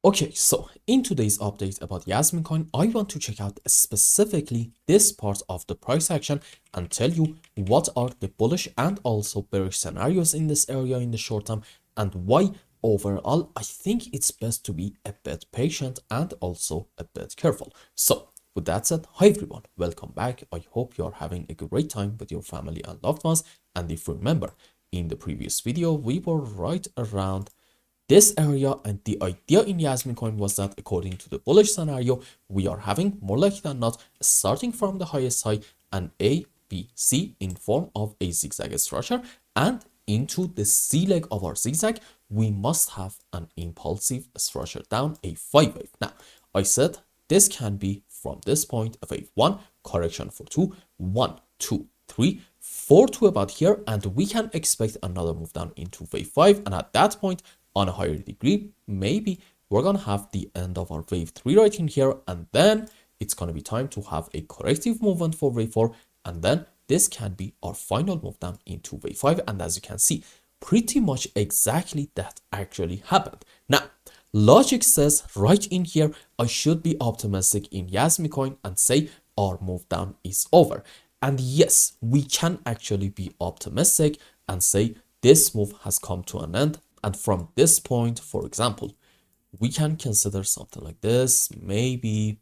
Okay, so in today's update about JasmyCoin, I want to check out specifically this part of the price action and tell you what are the bullish and also bearish scenarios in this area in the short term and why overall I think it's best to be a bit patient and also a bit careful. So with that said, hi everyone, welcome back. I hope you're having a great time with your family and loved ones. And if you remember, in the previous video, we were right around this area, and the idea in JasmyCoin was that according to the bullish scenario, we are having more likely than not starting from the highest high an A, B, C in form of a zigzag structure, and into the C leg of our zigzag, we must have an impulsive structure down a 5 wave. Now, I said this can be from this point of wave 1, correction for 2, 1, 2, 3, 4 to about here, and we can expect another move down into wave 5, and at that point, on a higher degree, maybe we're gonna have the end of our wave 3 right in here, and then it's gonna be time to have a corrective movement for wave 4, and then this can be our final move down into wave 5. And as you can see, pretty much exactly that actually happened. Now, logic says right in here, I should be optimistic in JasmyCoin and say our move down is over. And yes, we can actually be optimistic and say this move has come to an end. And from this point, for example, we can consider something like this. Maybe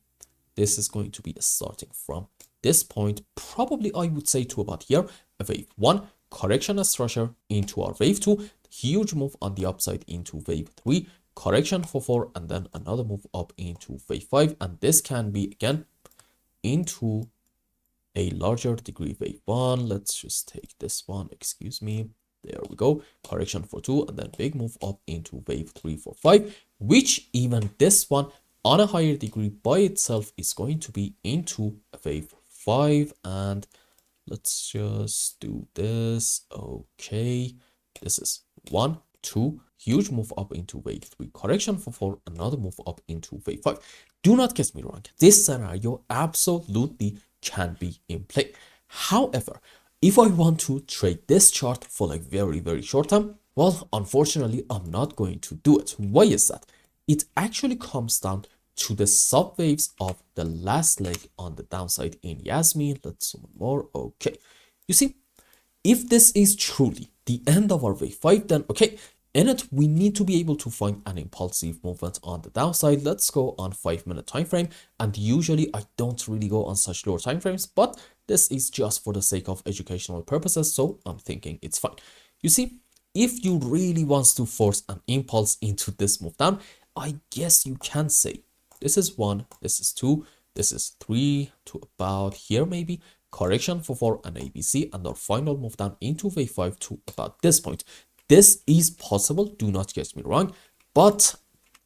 this is going to be starting from this point, probably I would say to about here, a wave 1, correction structure into our wave 2, huge move on the upside into wave 3, correction for 4, and then another move up into wave 5. And this can be again into a larger degree wave 1. Let's just take this one, excuse me. There we go, correction for 2, and then big move up into wave 3, 4, 5, which even this one on a higher degree by itself is going to be into wave 5. And let's just do this. Okay, this is 1, 2, huge move up into wave 3, correction for 4, another move up into wave 5. Do not get me wrong, this scenario absolutely can be in play. However, if I want to trade this chart for like very short term, well, unfortunately, I'm not going to do it. Why is that? It actually comes down to the sub waves of the last leg on the downside in Jasmy. Let's zoom more. Okay, you see, if this is truly the end of our wave 5, then okay, in it, we need to be able to find an impulsive movement on the downside. Let's go on 5-minute time frame. And usually I don't really go on such lower time frames, but this is just for the sake of educational purposes, so I'm thinking it's fine. You see, if you really want to force an impulse into this move down, I guess you can say this is 1, this is 2, this is 3 to about here maybe, correction for 4 and ABC, and our final move down into wave 5 to about this point. This is possible, do not get me wrong, but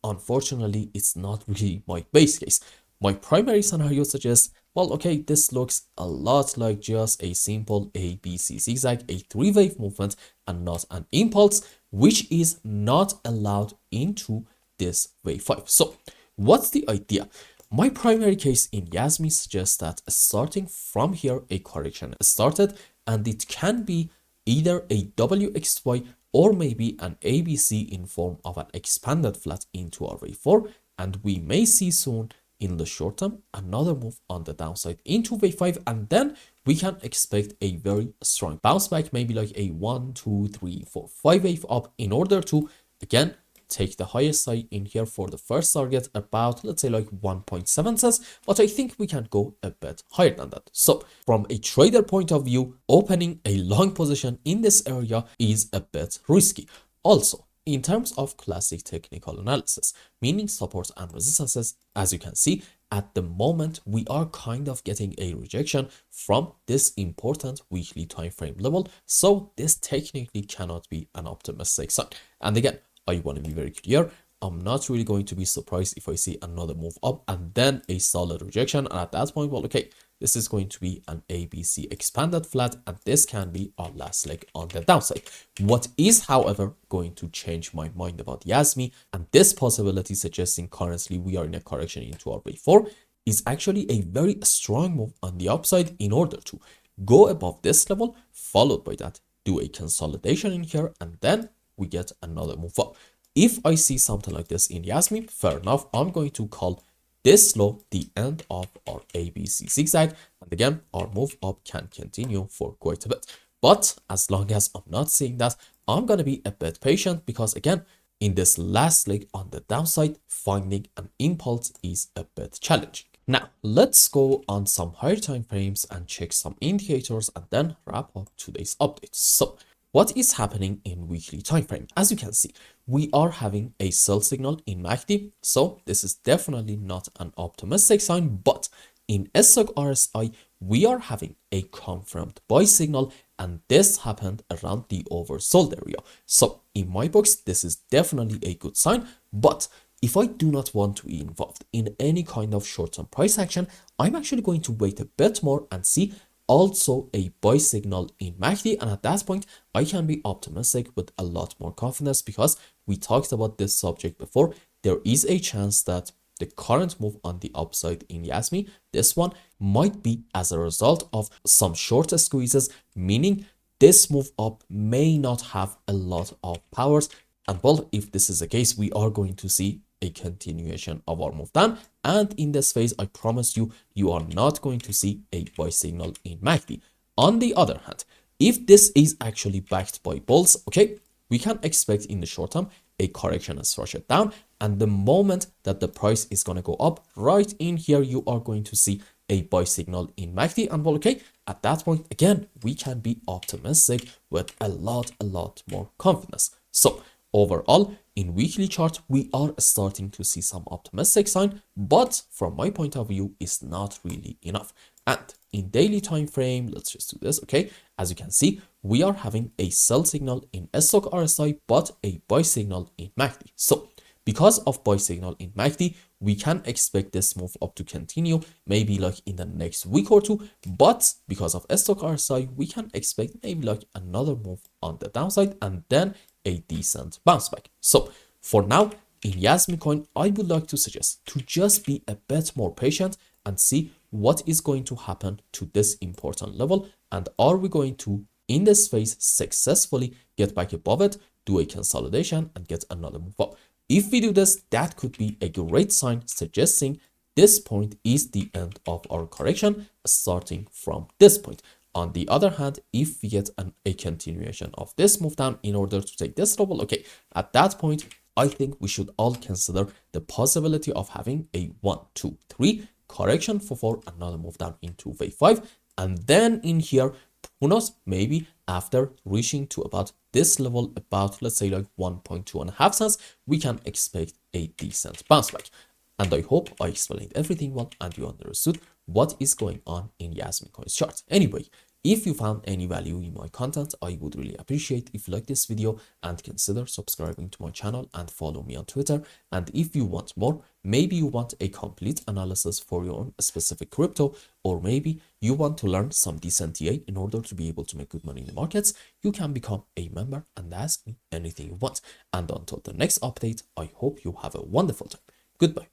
unfortunately, it's not really my base case. My primary scenario suggests, well, okay, this looks a lot like just a simple ABC zigzag, a 3-wave movement, and not an impulse, which is not allowed into this wave 5. So what's the idea? My primary case in Jasmy suggests that starting from here, a correction started, and it can be either a WXY or maybe an ABC in form of an expanded flat into our wave 4, and we may see soon in the short term another move on the downside into wave 5, and then we can expect a very strong bounce back, maybe like a 1, 2, 3, 4, 5 wave up in order to again take the highest side in here for the first target, about let's say like 1.7 cents, but I think we can go a bit higher than that. So from a trader point of view, opening a long position in this area is a bit risky. Also, in terms of classic technical analysis, meaning supports and resistances, as you can see, at the moment, we are kind of getting a rejection from this important weekly time frame level. So this technically cannot be an optimistic sign. And again, I want to be very clear, I'm not really going to be surprised if I see another move up and then a solid rejection. And at that point, well, okay, this is going to be an ABC expanded flat, and this can be our last leg on the downside. What is, however, going to change my mind about Jasmy, and this possibility suggesting currently we are in a correction into our wave 4, is actually a very strong move on the upside in order to go above this level, followed by that, do a consolidation in here, and then we get another move up. if I see something like this in Jasmy, fair enough, I'm going to call this low the end of our ABC zigzag, and again our move up can continue for quite a bit. But as long as I'm not seeing that, I'm gonna be a bit patient, because again, in this last leg on the downside, finding an impulse is a bit challenging. Now, let's go on some higher time frames and check some indicators and then wrap up today's update. So, what is happening in weekly time frame? As you can see, we are having a sell signal in MACD, so this is definitely not an optimistic sign, but in stock RSI, we are having a confirmed buy signal, and this happened around the oversold area. So in my books, this is definitely a good sign, but if I do not want to be involved in any kind of short-term price action, I'm actually going to wait a bit more and see also a buy signal in MACD, and at that point I can be optimistic with a lot more confidence, because we talked about this subject before. There is a chance that the current move on the upside in Jasmy, this one, might be as a result of some short squeezes, meaning this move up may not have a lot of powers. And well, if this is the case, we are going to see a continuation of our move down, and in this phase I promise you, you are not going to see a buy signal in MACD. On the other hand, if this is actually backed by bulls, okay, we can expect in the short term a correction as structured down, and the moment that the price is going to go up, right in here you are going to see a buy signal in MACD, and well, okay, at that point again we can be optimistic with a lot more confidence. So overall, in weekly chart, we are starting to see some optimistic sign, but from my point of view, it's not really enough. And in daily time frame, let's just do this, okay? As you can see, we are having a sell signal in stock RSI, but a buy signal in MACD. So because of buy signal in MACD, we can expect this move up to continue, maybe like in the next week or two, but because of stock RSI, we can expect maybe like another move on the downside and then a decent bounce back. So for now, in JasmyCoin, I would like to suggest to just be a bit more patient and see what is going to happen to this important level, and are we going to, in this phase, successfully get back above it, do a consolidation and get another move up. If we do this, that could be a great sign suggesting this point is the end of our correction starting from this point. On the other hand, if we get a continuation of this move down in order to take this level, okay, at that point, I think we should all consider the possibility of having a 1, 2, 3 correction for another move down into wave 5. And then in here, who knows, maybe after reaching to about this level, about let's say like 1.2 cents, we can expect a decent bounce back. And I hope I explained everything well and you understood what is going on in JasmyCoin's chart. Anyway, if you found any value in my content, I would really appreciate if you like this video and consider subscribing to my channel and follow me on Twitter. And if you want more, maybe you want a complete analysis for your own specific crypto, or maybe you want to learn some decent TA in order to be able to make good money in the markets, you can become a member and ask me anything you want. And until the next update, I hope you have a wonderful time. Goodbye.